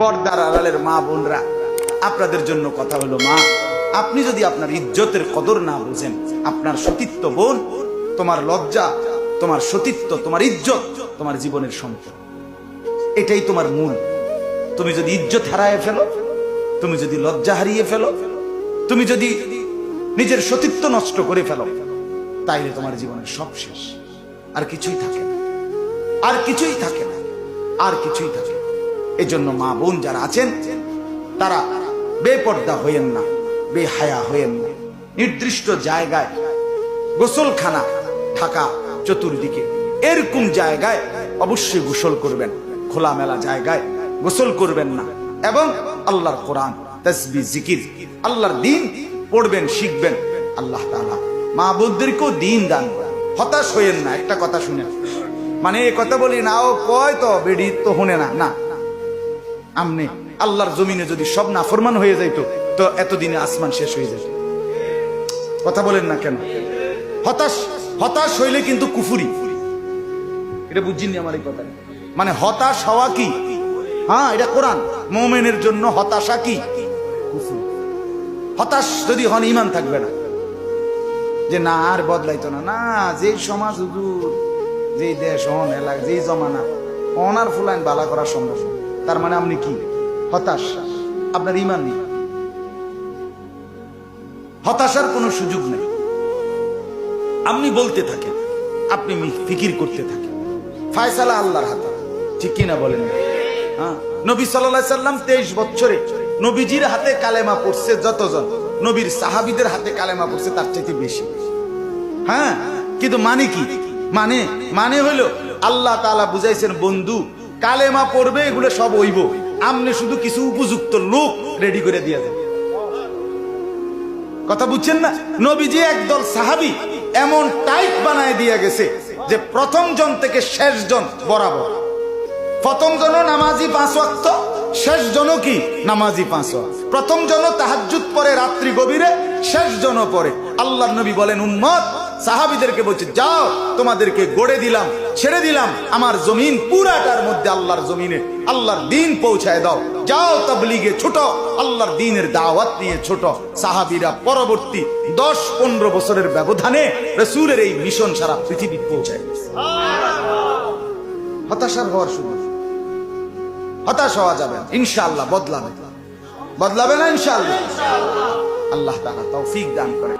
পর্দার আড়ালের মা বোনরা, আপনাদের জন্য কথা হলো, মা আপনি যদি আপনার ইজ্জতের কদর না বুঝেন, আপনার সতীত্ব বোন, তোমার লজ্জা, তোমার সতীত্ব, তোমার ইজ্জত তোমার জীবনের সম্পদ, এটাই তোমার মূল। তুমি যদি ইজ্জত হারিয়ে ফেলো, তুমি যদি লজ্জা হারিয়ে ফেলো, তুমি যদি নিজের সতীত্ব নষ্ট করে ফেলো, তাইলে তোমার জীবনের সব শেষ। আর কিছুই থাকে না, আর কিছুই থাকে না, আর কিছুই থাকে না। এই জন্য মা বোন যারা আছেন তারা বেপর্দা হইয়েন না, বেহায়া হইয়েন না। নির্দিষ্ট জায়গায় গোসলখানা ঢাকা চতুর্দিকে, এরকম জায়গায় অবশ্যই গোসল করবেন। খোলামেলা জায়গায় গোসল করবেন না। এবং আল্লাহর কোরআন, তাসবিহ, জিকির, আল্লাহর দ্বীন পড়বেন, শিখবেন। আল্লাহ তাআলা মা বোনদেরকেও দ্বীন দান করেন। হতাশ হইয়েন না। একটা কথা শুনেন, মানে এই কথা বলি না, ও কয় তো বেডি তো শুনে না, না। আমনে আল্লাহর জমিনে যদি সব নাফরমান হয়ে যাইতো, তো এতদিনে আসমান শেষ হয়ে যেত। কথা বলেন না কেন? হতাশ হইলে কিন্তু কুফুরি। এটা বুঝিনি আমার এই কথা। মানে হতাশ হওয়া কি? হ্যাঁ, এটা কোরআন। মুমিনের জন্য হতাশা কি? কুফুরি। হতাশ যদি হন, ঈমান থাকবে না, যে না আর বদলাইতো না। না, যেই সমাজ, হুজুর, যেই দেশ, হন এলাকা, যেই জমানা, অনার ফুলাইন বালা করা সম্ভব। তার মানে আপনি কি হতাশ? আপনার ঈমান নেই। হতাশার কোনো সুযোগ নেই। আপনি বলতে থাকেন, আপনি ফিকির করতে থাকেন, ফায়সালা আল্লাহর হাতে। ঠিক কিনা বলেন? হ্যাঁ, নবী সাল্লাল্লাহু আলাইহি সাল্লাম 23 বছরে নবীজির হাতে কালেমা পড়ছে যতজন, নবীর সাহাবীদের হাতে কালেমা পড়ছে তার চাইতে বেশি। হ্যাঁ, কিন্তু মানে কি? মানে হইলো আল্লাহ তাআলা বুঝাইছেন, বন্ধু কালেমা পড়বে, এগুলো সব হইব, আমনে শুধু কিছু উপযুক্ত লোক রেডি করে দিয়ে দেন। কথা বুঝছেন না? নবীজি একদল সাহাবী এমন টাইট বানায় দিয়ে গেছে যে প্রথম জন থেকে শেষ জন বরাবর। প্রথম জন নামাজি 5 ওয়াক্ত, শেষ জন কি নামাজি 5 ওয়াক্ত। প্রথম জন তাহাজ্জুদ পড়ে রাত্রি গভীরে, শেষ জন পড়ে। আল্লাহর নবী বলেন, উম্মত সাহাবীদেরকে বলছে, যাও তোমাদেরকে গড়ে দিলাম, ছেড়ে দিলাম আমার জমিন পুরাটার মধ্যে, আল্লাহর জমিনে আল্লাহর দ্বীন পৌঁছায় দাও। যাও তাবলীগে ছোট, আল্লাহর দ্বীনের দাওয়াত নিয়ে ছোট। সাহাবীরা পরবর্তী 10-15 বছরের ব্যবধানে রাসূলের এই মিশন সারা পৃথিবী পৌঁছায় গেছে। হতাশার হওয়ার সুযোগ, হতাশ হওয়া যাবে না। ইনশাআল্লাহ বদলাবে না, ইনশাআল্লাহ। আল্লাহ তাআলা তৌফিক দান করে।